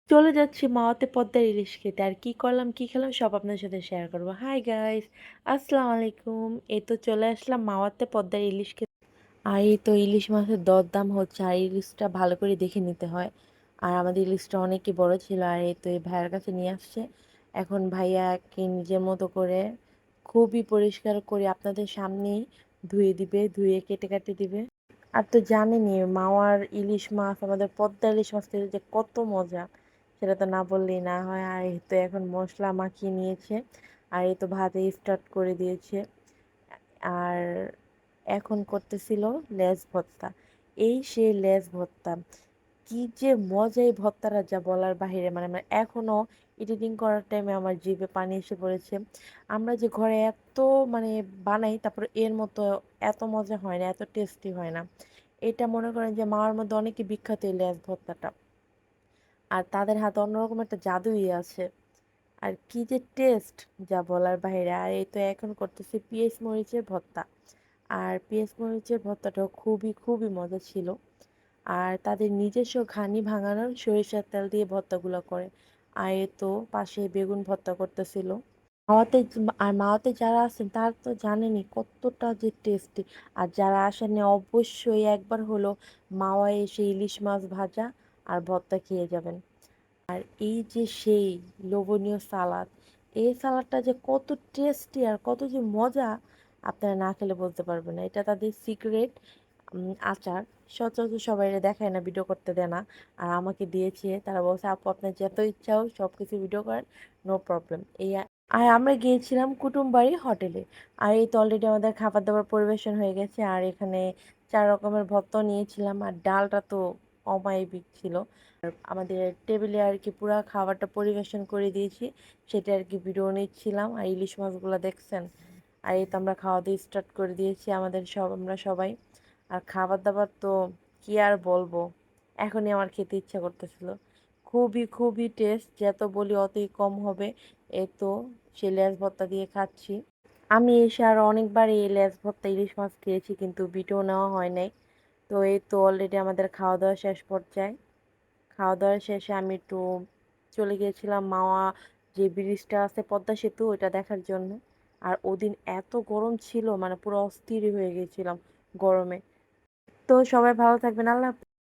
চলে যাচ্ছি মাওয়াতে পদ্মার ইলিশ খেতে। আর কি করলাম, কি খেলাম সব আপনার সাথে শেয়ার করব। হাই গাইস, আসসালামু আলাইকুম। এই তো চলে আসলাম মাওয়াতে পদ্মার ইলিশ খেতে। আর এই তো ইলিশ মাছের দরদাম হচ্ছে, আর ইলিশটা ভালো করে দেখে নিতে হয়। আর আমাদের ইলিশটা অনেকই বড় ছিল, আর এই তো এই ভাইয়ের কাছে নিয়ে আসছে। এখন ভাইয়া কি নিজের মতো করে খুবই পরিষ্কার করে আপনাদের সামনেই ধুয়ে দিবে, ধুয়ে কেটে কেটে দিবে। আর তো জানেনই মাওয়ার ইলিশ মাছ, আমাদের পদ্মা ইলিশ মাছ খেতে যে কত মজা, সেটা তো না বললেই না হয়। আর এই তো এখন মশলা মাখিয়ে নিয়েছে, আর এই তো ভাতে স্টার্ট করে দিয়েছে। আর এখন করতেছিল লেজ ভর্তা। এই সেই লেজ ভর্তা, কি যে মজা এই ভর্তাটা, যা বলার বাহিরে। মানে এখনো এডিটিং করার টাইমে আমার জিভে পানি এসে পড়েছে। আমরা যে ঘরে এত মানে বানাই, তারপর এর মতো এত মজা হয় না, এত টেস্টি হয় না। এটা মনে করেন যে মাওয়ার মধ্যে অনেকে বিখ্যাত এই লেজ ভর্তাটা। আর তাদের হাতে অন্যরকম একটা জাদুই আছে। আর কি যে টেস্ট, যা বলার বাইরে। আর এই তো এখন করতেছি পেঁয়াজ মরিচের ভর্তা। আর পেঁয়াজ মরিচের ভর্তাটাও খুবই খুবই মজা ছিল। আর তাদের নিজস্ব ঘানি ভাঙানোর সরিষার তেল দিয়ে ভর্তাগুলো করে। আর এই তো পাশে বেগুন ভর্তা করতেছিল। মাওয়াতে যারা আছেন তারা তো জানেনই কতটা যে টেস্টি। আর যারা আসেনি অবশ্যই একবার হলো মাওয়ায় এসে ইলিশ মাছ ভাজা আর ভর্তা খেয়ে যাবেন। আর এই যে সেই লোভনীয় সালাদ, এই সালাদটা যে কত টেস্টি আর কত যে মজা, আপনারা না খেলে বলতে পারবেন না। এটা তাদের সিক্রেট আচার। সচরাচর সবাই দেখায় না, ভিডিও করতে দেয় না। আর আমাকে দিয়েছে, তারা বলছে আপু আপনার যত ইচ্ছা হোক সব কিছু ভিডিও করেন, নো প্রবলেম। আর আমরা গিয়েছিলাম কুটুমবাড়ি হোটেলে। আর এই তো অলরেডি আমাদের খাবার দাবার পরিবেশন হয়ে গেছে। আর এখানে 4 রকমের ভর্তা নিয়েছিলাম, আর ডালটা তো অমায়িক ছিল। আমাদের টেবিলে আর কি পুরা খাবারটা পরিবেশন করে দিয়েছি, সেটা আর কি ভিডিও নিচ্ছিলাম। আর ইলিশ মাছগুলো দেখছেন। আর এই তো আমরা খাওয়া দিয়ে স্টার্ট করে দিয়েছি আমরা সবাই। আর খাবার দাবার তো কি আর বলবো, এখনই আমার খেতে ইচ্ছা করতেছিল। খুবই খুবই টেস্ট, যত বলি অতই কম হবে। এই তো সেই লেজ ভর্তা দিয়ে খাচ্ছি। আমি এসে আরো অনেকবার এই লেজ ভর্তা ইলিশ মাছ খেয়েছি, কিন্তু ভিডিও নেওয়া হয় নাই। তো এই তো অলরেডি আমাদের খাওয়া দাওয়া শেষ পর্যায়ে। খাওয়া দাওয়া শেষে আমি একটু চলে গিয়েছিলাম মাওয়া যে ব্রিজটা আছে, পদ্মা সেতু, ওইটা দেখার জন্য। আর ওদিন এত গরম ছিল, মানে পুরো অস্থির হয়ে গেছিলাম গরমে। তো সবাই ভালো থাকবেন, আল্লাহ হাফেজ।